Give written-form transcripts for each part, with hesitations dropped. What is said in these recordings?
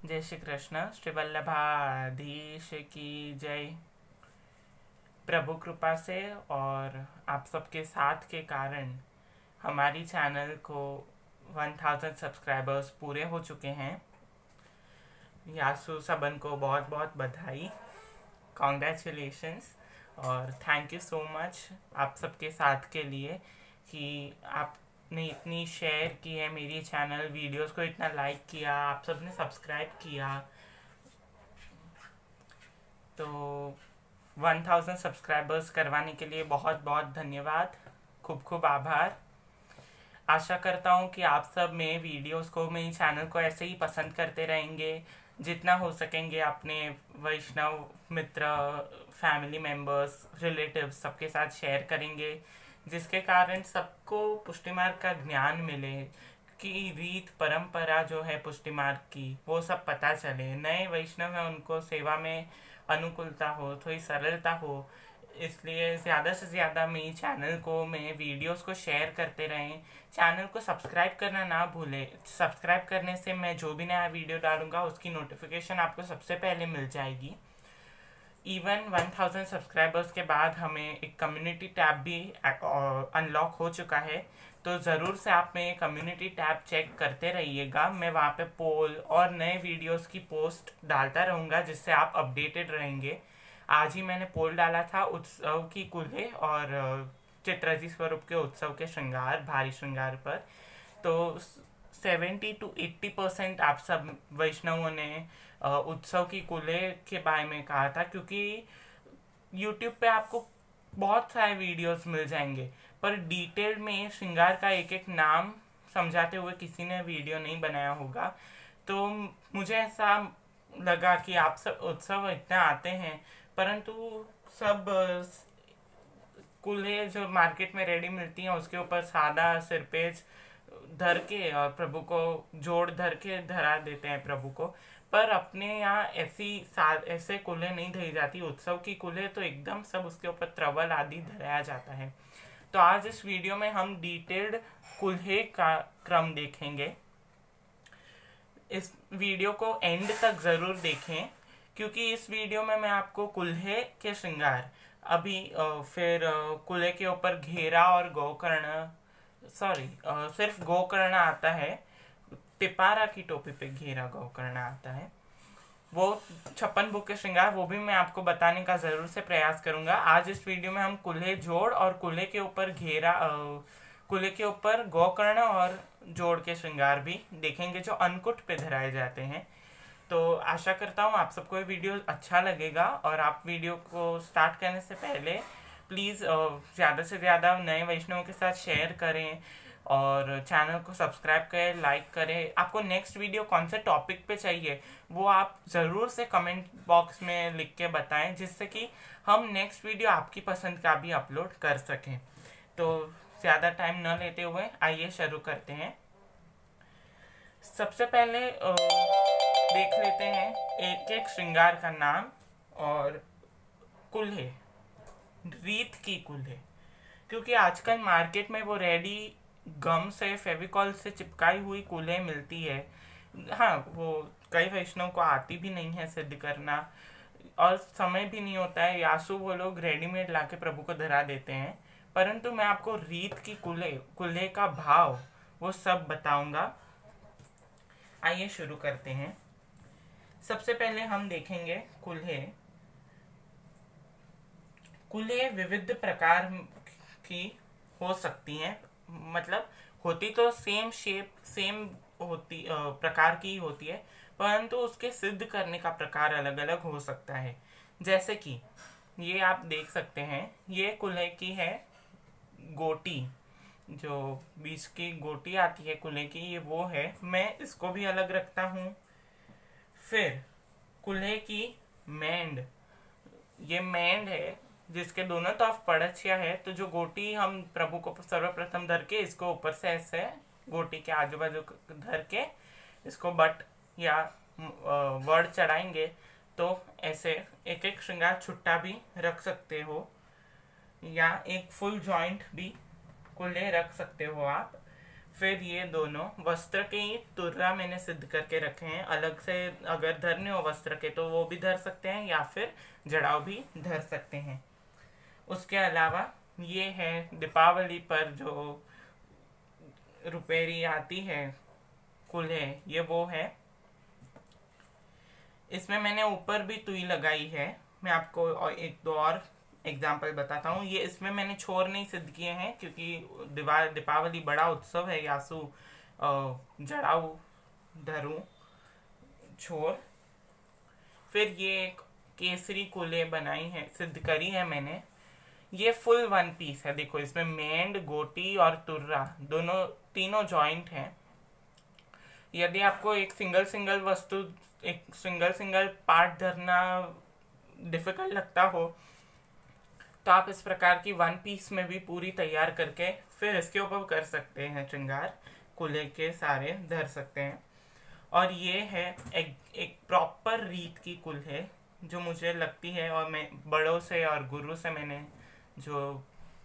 जय श्री कृष्ण। श्री वल्लभाधीश की जय। प्रभु कृपा से और आप सबके साथ के कारण हमारी चैनल को 1000 सब्सक्राइबर्स पूरे हो चुके हैं। यासु सबन को बहुत बहुत बधाई, कॉन्ग्रेचुलेशंस और थैंक यू सो मच आप सबके साथ के लिए कि आपने इतनी शेयर की है मेरी चैनल वीडियोस को, इतना लाइक किया, आप सबने सब्सक्राइब किया। तो 1000 सब्सक्राइबर्स करवाने के लिए बहुत बहुत धन्यवाद, खूब खूब आभार। आशा करता हूँ कि आप सब मेरे वीडियोस को, मेरे चैनल को ऐसे ही पसंद करते रहेंगे। जितना हो सकेंगे अपने वैष्णव मित्र, फैमिली मेम्बर्स, रिलेटिव्स सबके साथ शेयर करेंगे, जिसके कारण सबको पुष्टि मार्ग का ज्ञान मिले कि रीत परंपरा जो है पुष्टि मार्ग की वो सब पता चले। नए वैष्णव हैं उनको सेवा में अनुकूलता हो, थोड़ी सरलता हो, इसलिए ज़्यादा से ज़्यादा मेरे चैनल को, मेरे वीडियोस को शेयर करते रहें। चैनल को सब्सक्राइब करना ना भूलें। सब्सक्राइब करने से मैं जो भी नया वीडियो डालूंगा उसकी नोटिफिकेशन आपको सबसे पहले मिल जाएगी। इवन 1000 सब्सक्राइबर्स के बाद हमें एक कम्युनिटी टैब भी अनलॉक हो चुका है, तो ज़रूर से आप मेरे कम्युनिटी टैब चेक करते रहिएगा। मैं वहाँ पे पोल और नए वीडियोस की पोस्ट डालता रहूँगा, जिससे आप अपडेटेड रहेंगे। आज ही मैंने पोल डाला था उत्सव की कुल्हे और चित्रजी स्वरूप के उत्सव के श्रृंगार, भारी श्रृंगार पर। तो 70 to 80% आप सब वैष्णवों ने उत्सव की कुल्हे के बारे में कहा था, क्योंकि यूट्यूब पे आपको बहुत सारे वीडियोस मिल जाएंगे, पर डिटेल में श्रृंगार का एक एक नाम समझाते हुए किसी ने वीडियो नहीं बनाया होगा। तो मुझे ऐसा लगा कि आप सब उत्सव इतना आते हैं, परंतु सब कुल्हे जो मार्केट में रेडी मिलती हैं उसके ऊपर सादा सिरपेज धर के और प्रभु को जोड़ धर के धरा देते हैं प्रभु को। पर अपने यहाँ ऐसे कुल्हे नहीं धरी जाती। उत्सव की कुल्हे तो एकदम सब उसके ऊपर त्रवल आदि धराया जाता है। तो आज इस वीडियो में हम डिटेल्ड कुल्हे का क्रम देखेंगे। इस वीडियो को एंड तक ज़रूर देखें, क्योंकि इस वीडियो में मैं आपको कुल्हे के श्रृंगार, अभी फिर कुल्हे के ऊपर घेरा और गोकर्ण, सिर्फ गोकर्ण आता है, तिपारा की टोपी पे घेरा गोकर्ण आता है, वो 56 भोग के श्रृंगार, वो भी मैं आपको बताने का ज़रूर से प्रयास करूंगा। आज इस वीडियो में हम कुल्हे जोड़ और कुल्हे के ऊपर घेरा, कुल्हे के ऊपर गोकर्ण और जोड़ के श्रृंगार भी देखेंगे जो अन्नकूट पे धराए जाते हैं। तो आशा करता हूँ आप सबको ये वीडियो अच्छा लगेगा, और आप वीडियो को स्टार्ट करने से पहले प्लीज़ ज़्यादा से ज़्यादा नए वैष्णवों के साथ शेयर करें और चैनल को सब्सक्राइब करें, लाइक करें। आपको नेक्स्ट वीडियो कौन से टॉपिक पे चाहिए वो आप ज़रूर से कमेंट बॉक्स में लिख के बताएं, जिससे कि हम नेक्स्ट वीडियो आपकी पसंद का भी अपलोड कर सकें। तो ज़्यादा टाइम न लेते हुए आइए शुरू करते हैं। सबसे पहले देख लेते हैं एक एक श्रृंगार का नाम और कुल्हे, रीत की कुल्हे। क्योंकि आजकल मार्केट में वो रेडी गम से, फेविकॉल से चिपकाई हुई कुल्हे मिलती है। हाँ, वो कई वैष्णव को आती भी नहीं है सिद्ध करना, और समय भी नहीं होता है। यासु वो लोग रेडीमेड लाके प्रभु को धरा देते हैं, परंतु मैं आपको रीत की कुल्हे का भाव वो सब बताऊंगा। आइए शुरू करते हैं। सबसे पहले हम देखेंगे कुल्हे। कुल्हे विविध प्रकार की हो सकती हैं, मतलब होती तो सेम शेप, सेम होती प्रकार की होती है, परंतु उसके सिद्ध करने का प्रकार अलग अलग हो सकता है। जैसे कि ये आप देख सकते हैं, ये कुल्हे की है गोटी, जो बीच की गोटी आती है कुल्हे की, ये वो है। मैं इसको भी अलग रखता हूँ। फिर कुल्हे की मेंड, ये मेंड है जिसके दोनों तरफ पड़छिया है। तो जो गोटी हम प्रभु को सर्वप्रथम धर के इसको ऊपर से ऐसे गोटी के आजू बाजू धर के इसको बट या वर्ड चढ़ाएंगे, तो ऐसे एक एक श्रृंगार छुट्टा भी रख सकते हो, या एक फुल जॉइंट भी कुल्हे रख सकते हो आप। फिर ये दोनों वस्त्र के ही तुर्रा मैंने सिद्ध करके रखे हैं। अलग से अगर धरने हो वस्त्र के तो वो भी धर सकते हैं या फिर जड़ाव भी धर सकते हैं। उसके अलावा ये है दीपावली पर जो रुपेरी आती है कुल्हे, ये वो है। इसमें मैंने ऊपर भी तुई लगाई है। मैं आपको एक दो और एग्जाम्पल बताता हूँ। ये इसमें मैंने छोर नहीं सिद्ध किए हैं क्योंकि दीपावली बड़ा उत्सव है। यासु जड़ाऊ धरू छोर। फिर ये एक केसरी कुले बनाई है, सिद्ध करी है मैंने। ये फुल वन पीस है। देखो इसमें मेंड, गोटी और तुर्रा दोनों तीनों जॉइंट हैं। यदि आपको एक सिंगल सिंगल पार्ट धरना डिफिकल्ट लगता हो तो आप इस प्रकार की वन पीस में भी पूरी तैयार करके फिर इसके ऊपर कर सकते हैं श्रृंगार। कुल्हे के सारे धर सकते हैं। और ये है एक प्रॉपर रीत की कुल्हे जो मुझे लगती है, और मैं बड़ों से और गुरु से मैंने जो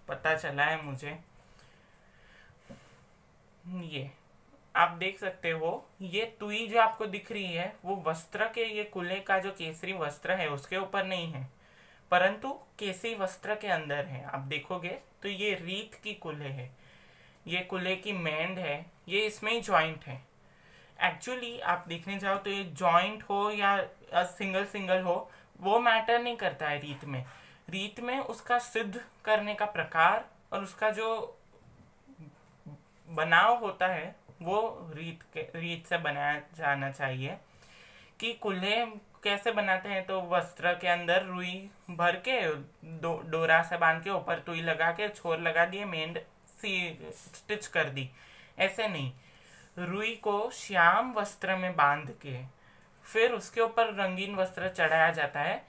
पता चला है मुझे, ये आप देख सकते हो। ये तुई जो आपको दिख रही है वो वस्त्र के, ये कुल्हे का जो केसरी वस्त्र है उसके ऊपर नहीं है, परंतु केसरी वस्त्र के अंदर है। आप देखोगे तो ये रीत की कुल्हे है, ये कुल्हे की मेंड है, ये इसमें ही जॉइंट है। एक्चुअली आप देखने जाओ तो ये जॉइंट हो या सिंगल सिंगल हो वो मैटर नहीं करता है रीत में। रीत में उसका सिद्ध करने का प्रकार और उसका जो बनाव होता है वो रीत से बनाया जाना चाहिए। कि कुल्हे कैसे बनाते हैं तो वस्त्र के अंदर रुई भर के डोरा से बांध के ऊपर तुई लगा के छोर लगा दिए, मेंड स्टिच कर दी। ऐसे नहीं, रुई को श्याम वस्त्र में बांध के फिर उसके ऊपर रंगीन वस्त्र चढ़ाया जाता है।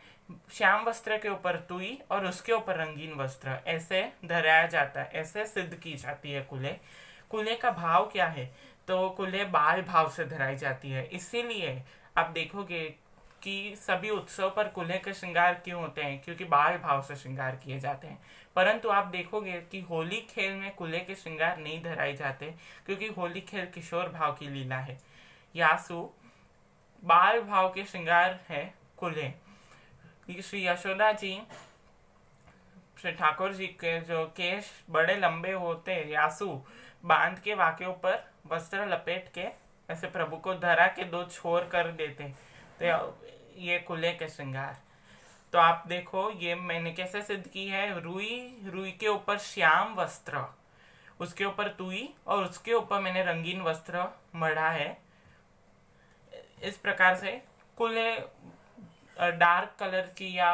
श्याम वस्त्र के ऊपर तुई और उसके ऊपर रंगीन वस्त्र ऐसे धराया जाता है। ऐसे सिद्ध की जाती है कुल्हे। कुल्हे का भाव क्या है तो कुल्हे बाल भाव से धराई जाती है। इसीलिए आप देखोगे कि सभी उत्सव पर कुल्हे के श्रृंगार क्यों होते हैं, क्योंकि बाल भाव से श्रृंगार किए जाते हैं। परंतु आप देखोगे कि होली खेल में कुल्हे के श्रृंगार नहीं धराए जाते क्योंकि होली खेल किशोर भाव की लीला है। यासु बाल भाव के श्रृंगार है कुल्हे। श्री यशोदा जी, श्री ठाकुर जी के जो केश बड़े लंबे होते हैं, यासु बांध के वाके ऊपर वस्त्र लपेट के ऐसे प्रभु को धरा के दो छोर कर देते, तो ये कुल्हे के श्रृंगार। तो आप देखो ये मैंने कैसे सिद्ध की है। रुई के ऊपर श्याम वस्त्र, उसके ऊपर तुई और उसके ऊपर मैंने रंगीन वस्त्र मढ़ा है। इस प्रकार से कुल्हे डार्क कलर की या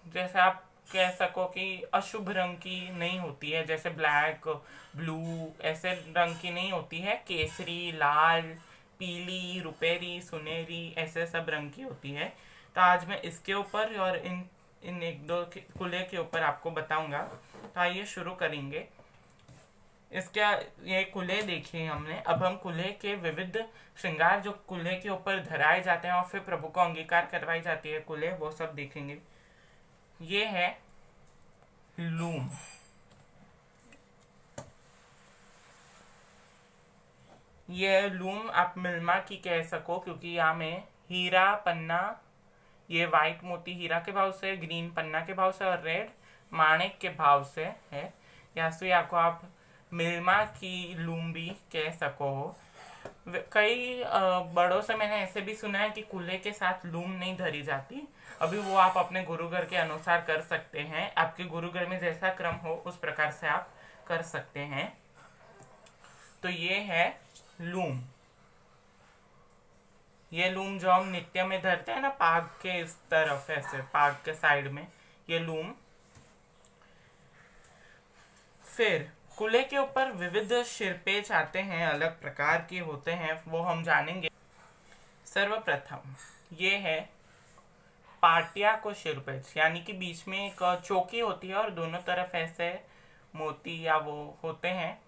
जैसे आप कह सको कि अशुभ रंग की नहीं होती है, जैसे ब्लैक, ब्लू ऐसे रंग की नहीं होती है। केसरी, लाल, पीली, रुपेरी, सुनहरी ऐसे सब रंग की होती है। तो आज मैं इसके ऊपर और इन एक दो कुल्हे के ऊपर आपको बताऊंगा। तो आइए शुरू करेंगे। इसका ये कुल्हे देखिए हमने। अब हम कुल्हे के विविध श्रृंगार जो कुल्हे के ऊपर धराए जाते हैं और फिर प्रभु को अंगीकार करवाई जाती है कुल्हे, वो सब देखेंगे। ये है लूम। ये लूम आप मिल्मा की कह सको क्योंकि यहाँ में हीरा पन्ना, ये वाइट मोती हीरा के भाव से, ग्रीन पन्ना के भाव से और रेड माणिक के भाव से है। या को आप मिल्मा की लूम भी कह सको। कई बड़ों से मैंने ऐसे भी सुना है कि कुल्हे के साथ लूम नहीं धरी जाती। अभी वो आप अपने गुरुघर के अनुसार कर सकते हैं। आपके गुरुघर में जैसा क्रम हो उस प्रकार से आप कर सकते हैं। तो ये है लूम। ये लूम जो हम नित्य में धरते हैं ना पाग के इस तरफ, ऐसे पाग के साइड में, ये लूम। फिर कुल्हे के ऊपर विविध शिरपेच आते हैं, अलग प्रकार के होते हैं, वो हम जानेंगे। सर्वप्रथम ये है पाटिया को शिरपेच, यानी कि बीच में एक चौकी होती है और दोनों तरफ ऐसे मोती या वो होते हैं,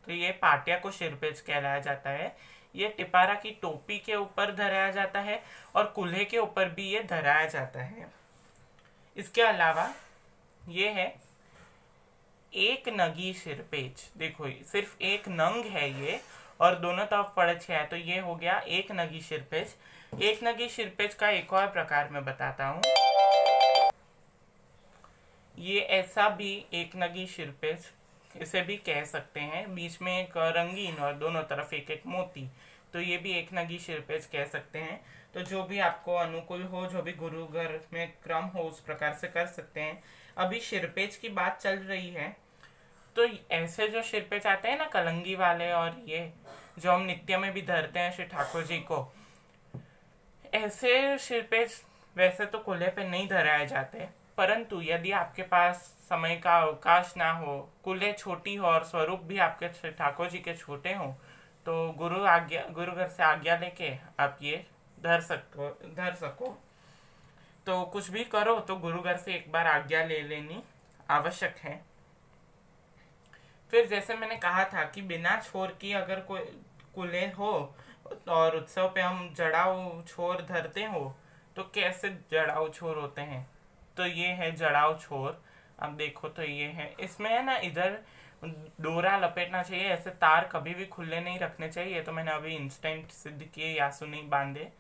तो ये पाटिया को शिरपेच कहलाया जाता है। ये टिपारा की टोपी के ऊपर धराया जाता है और कुल्हे के ऊपर भी ये धराया जाता है। इसके अलावा ये है एक नगी सिरपेच। देखो सिर्फ एक नंग है ये और दोनों तरफ पड़छ है, तो ये हो गया एक नगी सिरपेच। एक नगी सिरपेच का एक और प्रकार मैं बताता हूँ। ये ऐसा भी एक नगी सिरपेच इसे भी कह सकते हैं, बीच में एक रंगीन और दोनों तरफ एक एक मोती, तो ये भी एक नगी सिरपेच कह सकते हैं। तो जो भी आपको अनुकूल हो, जो भी गुरु घर में क्रम हो, उस प्रकार से कर सकते हैं। अभी सिरपेच की बात चल रही है, तो ऐसे जो सिरपेच आते हैं ना कलंगी वाले, और ये जो हम नित्य में भी धरते हैं श्री ठाकुर जी को, ऐसे सिरपेच वैसे तो कुल्हे पे नहीं धराए जाते, परंतु यदि आपके पास समय का अवकाश ना हो, कुल्हे छोटी हो और स्वरूप भी आपके श्री ठाकुर जी के छोटे हो, तो गुरु घर से आज्ञा लेके आप ये धर सको। तो कुछ भी करो तो गुरु घर से एक बार आज्ञा ले लेनी आवश्यक है। फिर जैसे मैंने कहा था कि बिना छोर की अगर कोई कुल्हे हो और उत्सव पे हम जड़ाऊ छोर धरते हो, तो कैसे जड़ाऊ छोर होते हैं, तो ये है जड़ाऊ छोर। अब देखो तो ये है, इसमें है ना इधर डोरा लपेटना चाहिए, ऐसे तार कभी भी खुले नहीं रखने चाहिए। तो मैंने अभी इंस्टेंट सिद्ध किए, यासु नहीं बांधे।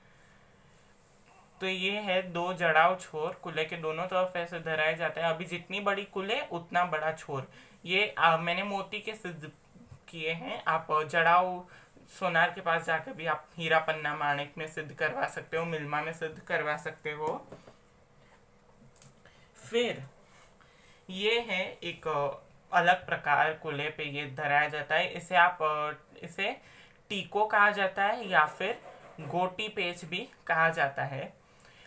तो ये है दो जड़ाऊ छोर, कुल्हे के दोनों तरफ ऐसे धराए जाते हैं। अभी जितनी बड़ी कुल्हे उतना बड़ा छोर। ये मैंने मोती के सिद्ध किए हैं। आप जड़ाऊ सोनार के पास जाकर भी आप हीरा पन्ना माणिक में सिद्ध करवा सकते हो, मिल्मा में सिद्ध करवा सकते हो। फिर ये है एक अलग प्रकार कुल्हे पे ये धराया जाता है। इसे टीको कहा जाता है या फिर गोटी पेच भी कहा जाता है।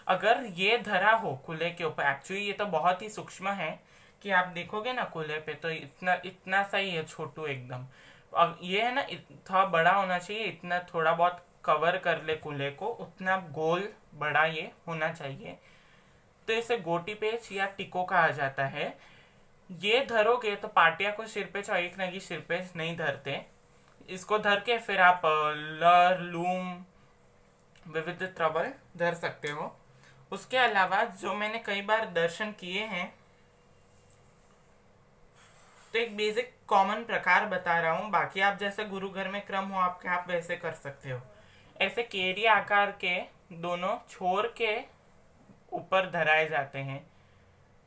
अगर ये धरा हो कुल्हे के ऊपर, एक्चुअली ये तो बहुत ही सूक्ष्म है कि आप देखोगे ना कुल्हे पे तो इतना सा ही है, छोटू एकदम। अब ये है ना थोड़ा बड़ा होना चाहिए, इतना थोड़ा बहुत कवर कर ले कुल्हे को, उतना गोल बड़ा ये होना चाहिए। तो इसे गोटी पेच या टिको कहा जाता है। ये धरोगे तो पाटिया को सिरपेच और एक नगी सिरपेच नहीं धरते। इसको धर के फिर आप लर लूम विविध त्रवल धर सकते हो। उसके अलावा जो मैंने कई बार दर्शन किए हैं, तो एक बेसिक कॉमन प्रकार बता रहा हूँ, बाकी आप जैसे गुरु घर में क्रम हो आपके, आप वैसे कर सकते हो। ऐसे केरी आकार के दोनों छोर के ऊपर धराए जाते हैं,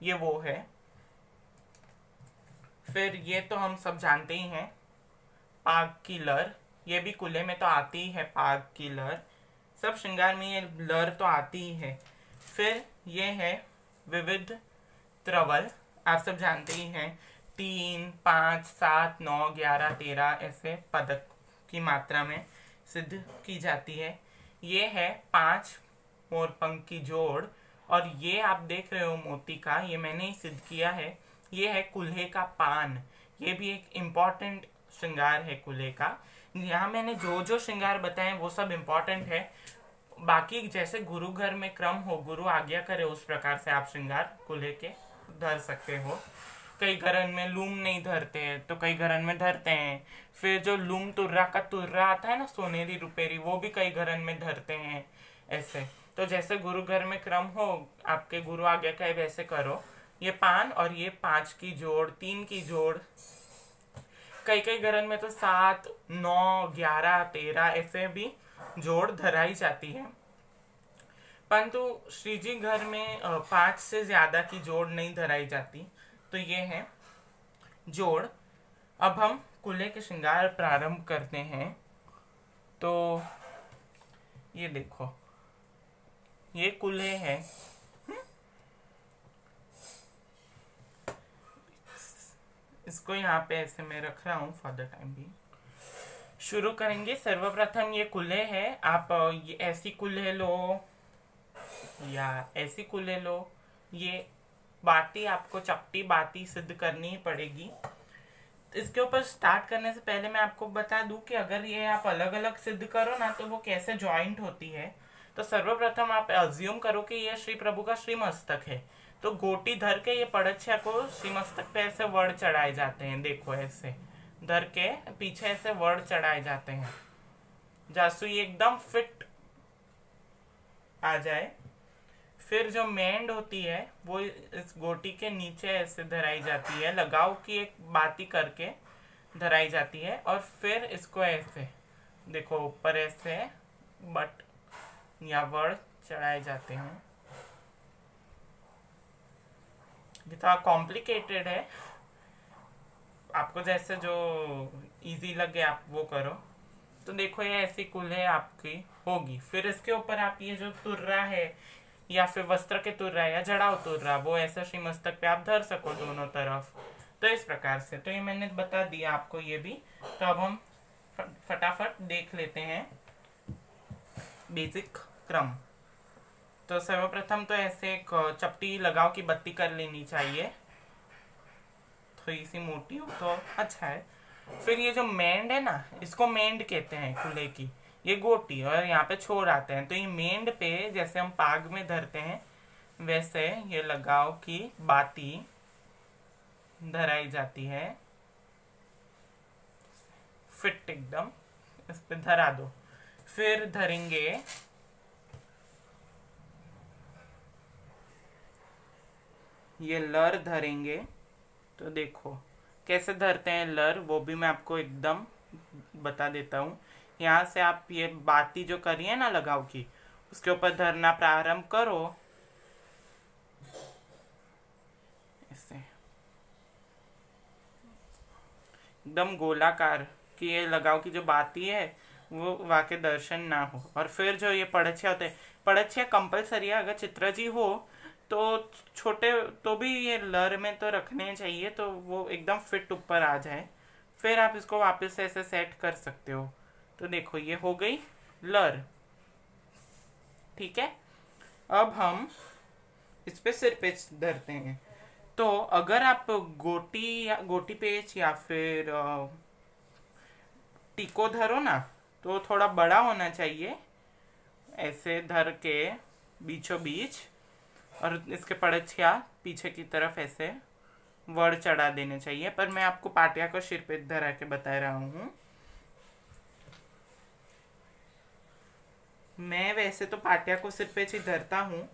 ये वो है। फिर ये तो हम सब जानते ही हैं, पाग की लर, ये भी कुल्हे में तो आती ही है। पाग की लर सब श्रृंगार में ये लर तो आती ही है। फिर ये है विविध त्रवल, आप सब जानते ही हैं, 3, 5, 7, 9, 11, 13 ऐसे पदक की मात्रा में सिद्ध की जाती है। ये है 5 मोरपंख की जोड़, और ये आप देख रहे हो मोती का, ये मैंने ही सिद्ध किया है। ये है कुल्हे का पान, ये भी एक इम्पॉर्टेंट श्रृंगार है कुल्हे का। यहाँ मैंने जो जो श्रृंगार बताए वो सब इम्पॉर्टेंट है। बाकी जैसे गुरु घर में क्रम हो, गुरु आज्ञा करे, उस प्रकार से आप श्रृंगार कुल्हे के धर सकते हो। कई घरन में लूम नहीं धरते हैं, तो कई घरन में धरते हैं। फिर जो लूम तुर्रा का तुर्रा आता है ना, सोनेरी रुपेरी, वो भी कई घरन में धरते हैं ऐसे। तो जैसे गुरु घर में क्रम हो, आपके गुरु आज्ञा कहे वैसे करो। ये पान और ये 5 की जोड़, 3 की जोड़, कई कई घरन में तो 7, 9, 11, 13 ऐसे भी जोड़ धराई जाती है। परंतु श्री जी घर में 5 से ज्यादा की जोड़ नहीं धराई जाती। तो ये है जोड़। अब हम कुल्हे के श्रृंगार प्रारंभ करते हैं। तो ये देखो, ये कुल्हे हैं। इसको यहाँ पे ऐसे मैं रख रहा हूँ फॉर द टाइम भी। शुरू करेंगे। सर्वप्रथम ये कुल्हे है, आप ये ऐसी कुल्हे लो या ऐसी कुल्हे लो। ये बाती आपको चपटी बाती सिद्ध करनी ही पड़ेगी। इसके ऊपर स्टार्ट करने से पहले मैं आपको बता दूं कि अगर ये आप अलग अलग सिद्ध करो ना, तो वो कैसे ज्वाइंट होती है। तो सर्वप्रथम आप अज्यूम करो कि ये श्री प्रभु का श्री मस्तक है, तो गोटी धर के ये पड़च्छा को श्री मस्तक पे ऐसे वड़ चढ़ाए जाते हैं। देखो ऐसे धर के पीछे ऐसे वड़ चढ़ाए जाते हैं, जासु ये एकदम फिट आ जाए। फिर जो मेंड होती है वो इस गोटी के नीचे ऐसे धराई जाती है, लगाव की एक बाती करके धराई जाती है, और फिर इसको ऐसे देखो ऊपर ऐसे बट या वर्ड चढ़ाए जाते हैं। ये थोड़ा कॉम्प्लिकेटेड है, आपको जैसे जो इजी लगे आप वो करो। तो देखो ये ऐसी कुल्हे आपकी होगी। फिर इसके ऊपर आप ये जो तुर्रा है या फिर वस्त्र के तुर्रा या जड़ाव तुर्रा वो ऐसा श्री मस्तक पे आप धर सको दोनों तरफ। तो इस प्रकार से तो ये मैंने बता दिया आपको ये भी। तो अब हम फटाफट देख लेते हैं बेसिक क्रम। तो सर्वप्रथम तो ऐसे एक चपटी लगाव की बत्ती कर लेनी चाहिए, थोड़ी सी मोटी हो तो अच्छा है। फिर ये जो मेंड है ना, इसको मेंड कहते हैं कुल्हे की, ये गोटी और यहाँ पे छोर आते हैं। तो ये मेंड पे जैसे हम पाग में धरते हैं वैसे ये लगाव की बाती धराई जाती है, फिट एकदम इस पे धरा दो। फिर धरेंगे ये लर धरेंगे। तो देखो कैसे धरते हैं लर, वो भी मैं आपको एकदम बता देता हूँ। यहाँ से आप ये बाती जो करी है ना लगाव की, उसके ऊपर धरना प्रारंभ करो ऐसे एकदम गोलाकार, कि ये लगाव की जो बाती है वो वाके दर्शन ना हो। और फिर जो ये पड़छिया होते हैं, पड़छिया कंपलसरी है, अगर चित्र जी हो तो छोटे तो भी ये लर में तो रखने चाहिए, तो वो एकदम फिट ऊपर आ जाए। फिर आप इसको वापस से ऐसे सेट कर सकते हो। तो देखो ये हो गई लर, ठीक है। अब हम इस पे सिर पेच धरते हैं। तो अगर आप गोटी पेच या फिर टिको धरो ना, तो थोड़ा बड़ा होना चाहिए, ऐसे धर के बीचों बीच, और इसके पड़छिया पीछे की तरफ ऐसे वर्ड चढ़ा देने चाहिए। पर मैं आपको पाटिया को सिर पे धरा के बता रहा हूँ। मैं वैसे तो पाटिया को सिर पेच ही धरता हूँ,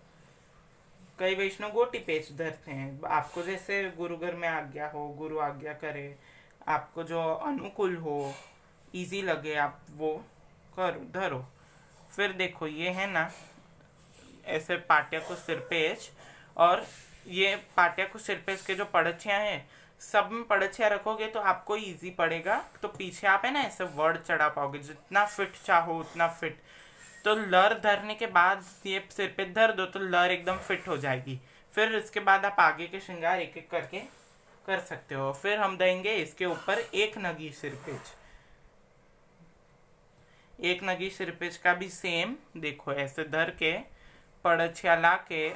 कई वैष्णव गोटी पेच धरते हैं। आपको जैसे गुरुघर में आज्ञा हो, गुरु आज्ञा करे, आपको जो अनुकूल हो, इजी लगे, आप वो करो धरो। फिर देखो ये है ना ऐसे पाटिया को सिर पेच, और ये पाटिया को सिर पेच के जो पड़छियाँ हैं सब में पड़छियाँ रखोगे तो आपको इजी पड़ेगा। तो पीछे आप है ना ऐसे वर्ड चढ़ा पाओगे, जितना फिट चाहो उतना फिट। तो लर धरने के बाद ये सिर पे धर दो तो लर एकदम फिट हो जाएगी। फिर इसके बाद आप आगे के श्रृंगार एक एक करके कर सकते हो। फिर हम देंगे इसके ऊपर एक नगी सिर पेच। एक नगी सिर पेच का भी सेम देखो ऐसे धर के पड़छिया ला के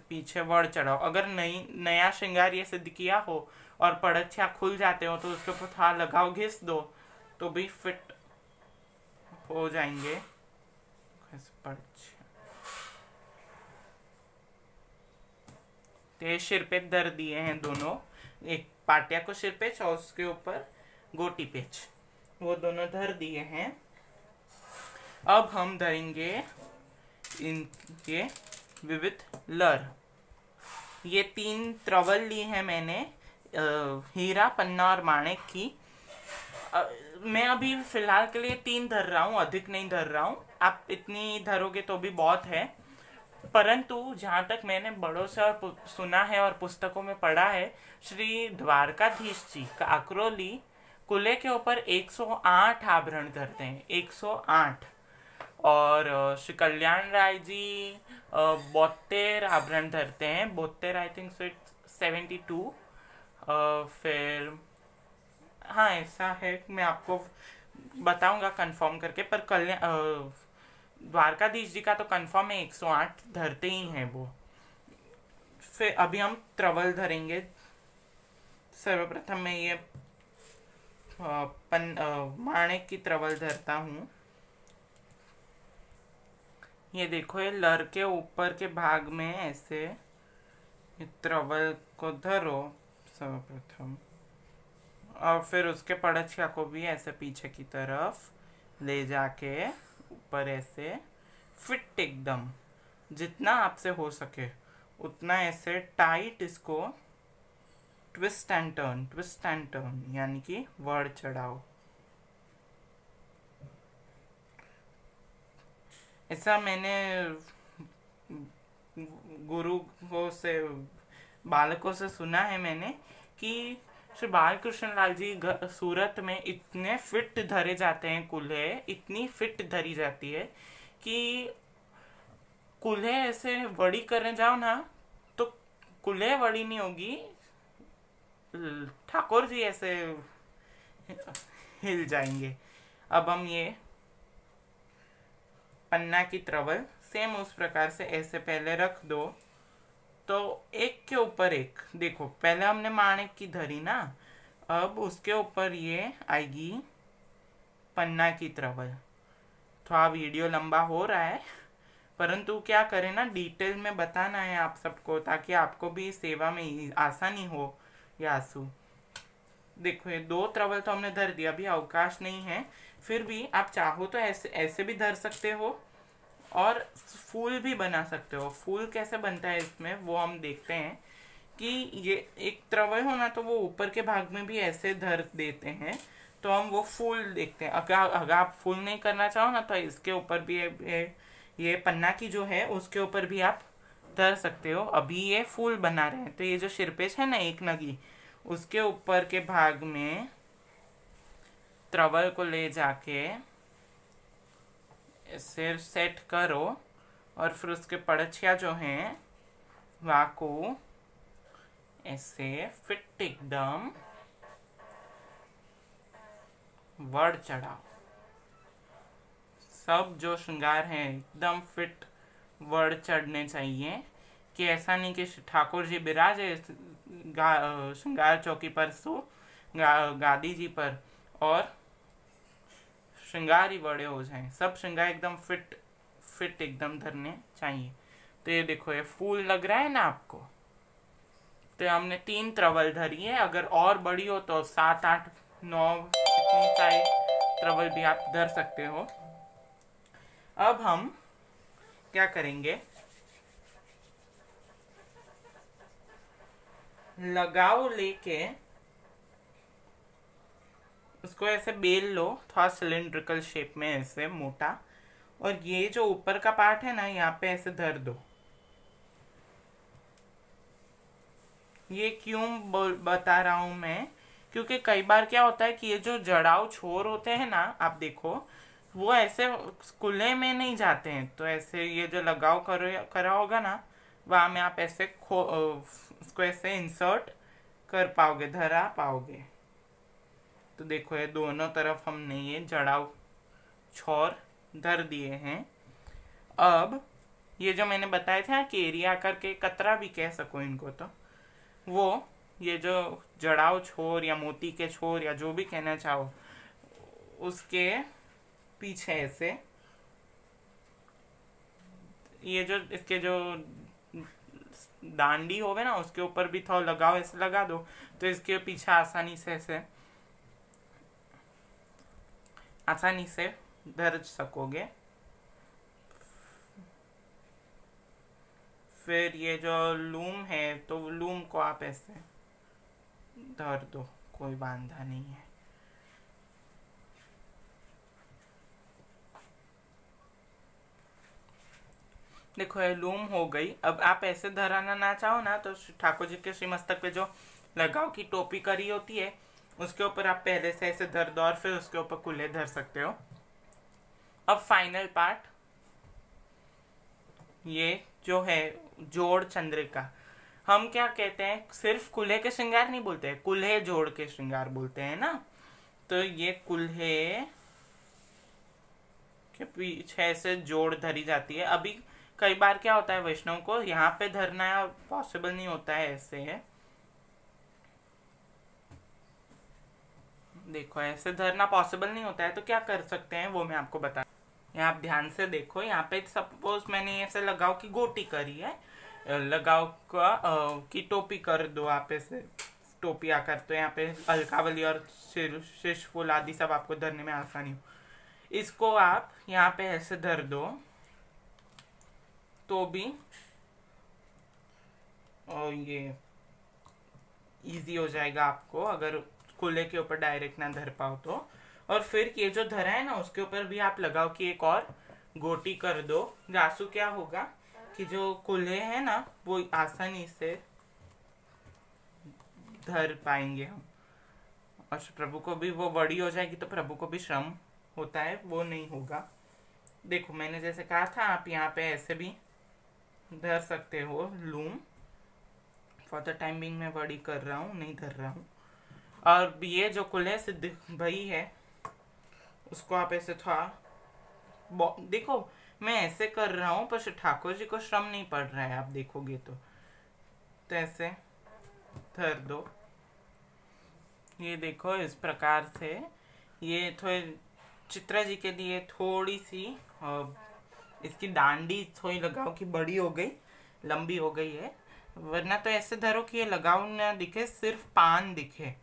पीछे वर्ड चढ़ाओ। अगर नया श्रृंगार ये सिद्ध किया हो और पड़छिया खुल जाते हो तो उसके ऊपर था लगाओ घिस दो तो भी फिट हो जाएंगे। तो सिर पे धर दिए हैं दोनों, एक पाटिया को सिर पेच और उसके ऊपर गोटी पेच, वो दोनों धर दिए हैं। अब हम धरेंगे इनके विविध लर। ये 3 त्रवल ली है मैंने हीरा, पन्ना और माणिक की। मैं अभी फिलहाल के लिए 3 धर रहा हूँ, अधिक नहीं धर रहा हूँ। आप इतनी धरोगे तो भी बहुत है। परंतु जहाँ तक मैंने बड़ों से और सुना है और पुस्तकों में पढ़ा है, श्री द्वारकाधीश जी का अक्रोली कुल्हे के ऊपर 108 आभरण धरते हैं, 108। और श्री कल्याण राय जी 72 आभरण धरते हैं, 72 आई थिंक 72। फिर हाँ ऐसा है, मैं आपको बताऊंगा कंफर्म करके। पर कल्याण द्वारकाधीश जी का तो कंफर्म है 108 धरते ही हैं वो। फिर अभी हम त्रवल धरेंगे। सर्वप्रथम मैं ये माणिक की त्रवल धरता हूँ। ये देखो ये लर के ऊपर के भाग में ऐसे त्रवल को धरो सर्वप्रथम, और फिर उसके पड़छिया को भी ऐसे पीछे की तरफ ले जाके ऊपर ऐसे फिट एकदम जितना आपसे हो सके उतना ऐसे टाइट इसको ट्विस्ट एंड टर्न यानी कि वर्ड चढ़ाओ। ऐसा मैंने गुरु को से बालकों से सुना है मैंने कि श्री बालकृष्ण लाल जी सूरत में इतने फिट धरे जाते हैं, कुल्हे इतनी फिट धरी जाती है कि कुल्हे ऐसे वड़ी करने जाओ ना तो कुल्हे वड़ी नहीं होगी, ठाकुर जी ऐसे हिल जाएंगे। अब हम ये पन्ना की त्रवल सेम उस प्रकार से ऐसे पहले रख दो, तो एक के ऊपर एक। देखो पहले हमने माणिक की धरी ना, अब उसके ऊपर ये आएगी पन्ना की त्रवल। थोड़ा वीडियो लंबा हो रहा है, परंतु क्या करें ना, डिटेल में बताना है आप सबको ताकि आपको भी सेवा में आसानी हो। यासु देखो ये 2 त्रवल तो हमने धर दिया, अभी अवकाश नहीं है, फिर भी आप चाहो तो ऐसे ऐसे भी धर सकते हो और फूल भी बना सकते हो। फूल कैसे बनता है इसमें वो हम देखते हैं कि ये एक त्रवल हो ना तो वो ऊपर के भाग में भी ऐसे धर देते हैं, तो हम वो फूल देखते हैं। अगर आप फूल नहीं करना चाहो ना तो इसके ऊपर भी ये पन्ना की जो है उसके ऊपर भी आप धर सकते हो। अभी ये फूल बना रहे हैं तो ये जो शिरपेश है ना एक नगी, उसके ऊपर के भाग में त्रवल को ले जाके इसे सेट करो और फिर उसके पड़छिया जो हैं वाको ऐसे फिट एकदम वर्ड चढ़ाओ। सब जो श्रृंगार है एकदम फिट वर्ड चढ़ने चाहिए, कि ऐसा नहीं कि ठाकुर जी बिराजे श्रृंगार चौकी पर गादी जी पर और श्रृंगार ही बड़े हो जाएं। सब श्रृंगार एकदम फिट एकदम धरने चाहिए। तो ये देखो ये फूल लग रहा है ना आपको, तो हमने 3 त्रवल धरी है। अगर और बड़ी हो तो 7, 8, 9 इतनी सारी त्रवल भी आप धर सकते हो। अब हम क्या करेंगे, लगाओ लेके उसको ऐसे बेल लो, थोड़ा सिलिंड्रिकल शेप में ऐसे मोटा, और ये जो ऊपर का पार्ट है ना यहाँ पे ऐसे धर दो। ये क्यों बता रहा हूं मैं, क्योंकि कई बार क्या होता है कि ये जो जड़ाऊ छोर होते हैं ना, आप देखो वो ऐसे कुल्हे में नहीं जाते हैं, तो ऐसे ये जो लगाव करा होगा ना वहां में आप ऐसे उसको ऐसे इंसर्ट कर पाओगे, धरा पाओगे। तो देखो ये दोनों तरफ हमने ये जड़ाऊ छोर धर दिए हैं। अब ये जो मैंने बताया था कि एरिया करके कतरा भी कह सको इनको, तो वो ये जो जड़ाऊ छोर या मोती के छोर या जो भी कहना चाहो उसके पीछे ऐसे ये जो इसके जो दांडी होवे ना उसके ऊपर भी थोड़ा लगाओ, ऐसे लगा दो तो इसके पीछे आसानी से धर सकोगे। फिर ये जो लूम है तो लूम को आप ऐसे धर दो, कोई बांधा नहीं है। देखो ये लूम हो गई। अब आप ऐसे धराना ना चाहो ना तो ठाकुर जी के श्रीमस्तक पे जो लगाव की टोपी करी होती है उसके ऊपर आप पहले से ऐसे धर दो और फिर उसके ऊपर कुल्हे धर सकते हो। अब फाइनल पार्ट ये जो है जोड़ चंद्रिका, हम क्या कहते हैं, सिर्फ कुल्हे के श्रृंगार नहीं बोलते हैं, कुल्हे जोड़ के श्रृंगार बोलते हैं ना। तो ये कुल्हे के पीछे से जोड़ धरी जाती है। अभी कई बार क्या होता है वैष्णव को यहाँ पे धरना पॉसिबल नहीं होता है, ऐसे है देखो ऐसे धरना पॉसिबल नहीं होता है, तो क्या कर सकते हैं वो मैं आपको बता। यहाँ आप ध्यान से देखो, यहाँ पे सपोज मैंने ऐसे लगाव की गोटी करी है, लगाव का की टोपी कर दो आप ऐसे टोपी आकर, तो यहाँ पे अलकावली और शीश फूल आदि सब आपको धरने में आसानी हो। इसको आप यहाँ पे ऐसे धर दो तो भी और ये इजी हो जाएगा आपको, अगर कुल्ले के ऊपर डायरेक्ट ना धर पाओ तो। और फिर ये जो धरा है ना उसके ऊपर भी आप लगाओ कि एक और गोटी कर दो, जासू क्या होगा कि जो कुल्हे हैं ना वो आसानी से धर पाएंगे हम, और प्रभु को भी वो बड़ी हो जाएगी तो प्रभु को भी श्रम होता है, वो नहीं होगा। देखो मैंने जैसे कहा था, आप यहाँ पे ऐसे भी धर सकते हो loom. For the time being मैं बड़ी कर रहा हूँ, नहीं धर रहा हूँ। और ये जो कुल्हे सिद्ध भाई है उसको आप ऐसे थोड़ा, देखो मैं ऐसे कर रहा हूँ पर ठाकुर जी को श्रम नहीं पड़ रहा है, आप देखोगे तो ऐसे धर दो। ये देखो इस प्रकार से। ये थोड़े चित्रा जी के लिए थोड़ी सी इसकी डांडी थोड़ी लगाओ कि बड़ी हो गई, लंबी हो गई है, वरना तो ऐसे धरो कि ये लगाओ ना दिखे, सिर्फ पान दिखे।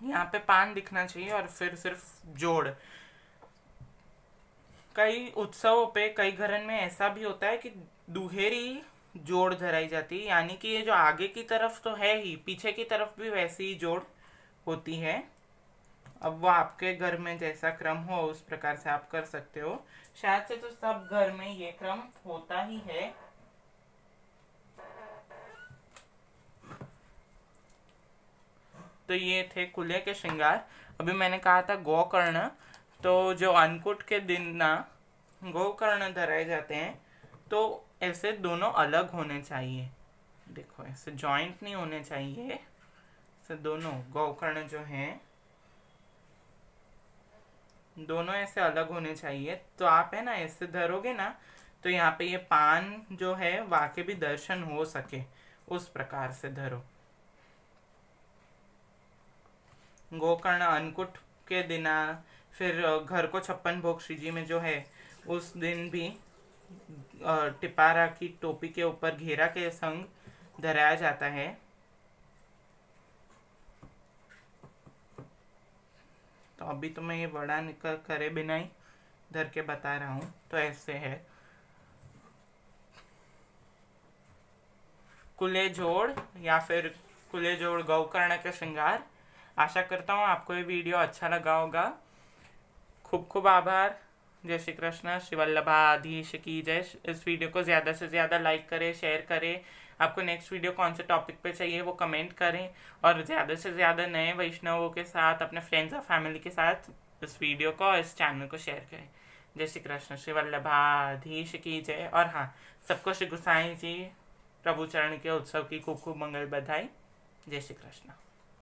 यहाँ पे पान दिखना चाहिए और फिर सिर्फ जोड़। कई उत्सवों पे कई घरन में ऐसा भी होता है कि दुहेरी जोड़ धराई जाती है, यानी कि ये जो आगे की तरफ तो है ही, पीछे की तरफ भी वैसी ही जोड़ होती है। अब वो आपके घर में जैसा क्रम हो उस प्रकार से आप कर सकते हो। शायद से तो सब घर में ये क्रम होता ही है। तो ये थे कुल्हे के श्रृंगार। अभी मैंने कहा था गोकर्ण, तो जो अन्नकूट के दिन ना गोकर्ण धराए जाते हैं तो ऐसे दोनों अलग होने चाहिए। देखो ऐसे जॉइंट नहीं होने चाहिए, ऐसे दोनों गोकर्ण जो हैं दोनों ऐसे अलग होने चाहिए। तो आप है ना ऐसे धरोगे ना तो यहाँ पे ये पान जो है वहाँ के भी दर्शन हो सके, उस प्रकार से धरो। गोकर्ण अन्नकूट के दिन, फिर घर को 56 भोग श्री जी में जो है उस दिन भी टिपारा की टोपी के ऊपर घेरा के संग धराया जाता है। तो अभी तो मैं ये बड़ा निकल करे बिना ही धर के बता रहा हूँ। तो ऐसे है कुले जोड़ या फिर कुले जोड़ गोकर्ण के श्रृंगार। आशा करता हूँ आपको ये वीडियो अच्छा लगा होगा। खूब खूब आभार। जय श्री कृष्ण। श्री वल्लभाधीश की जय। इस वीडियो को ज़्यादा से ज़्यादा लाइक करें, शेयर करें। आपको नेक्स्ट वीडियो कौन से टॉपिक पे चाहिए वो कमेंट करें, और ज़्यादा से ज़्यादा नए वैष्णवों के साथ, अपने फ्रेंड्स और फैमिली के साथ इस वीडियो को, इस चैनल को शेयर करें। जय श्री कृष्ण। श्री वल्लभाधीश की जय। और हाँ, सबको श्री गोसाई जी प्रभु चरण के उत्सव की खूब खूब मंगल बधाई। जय श्री कृष्ण।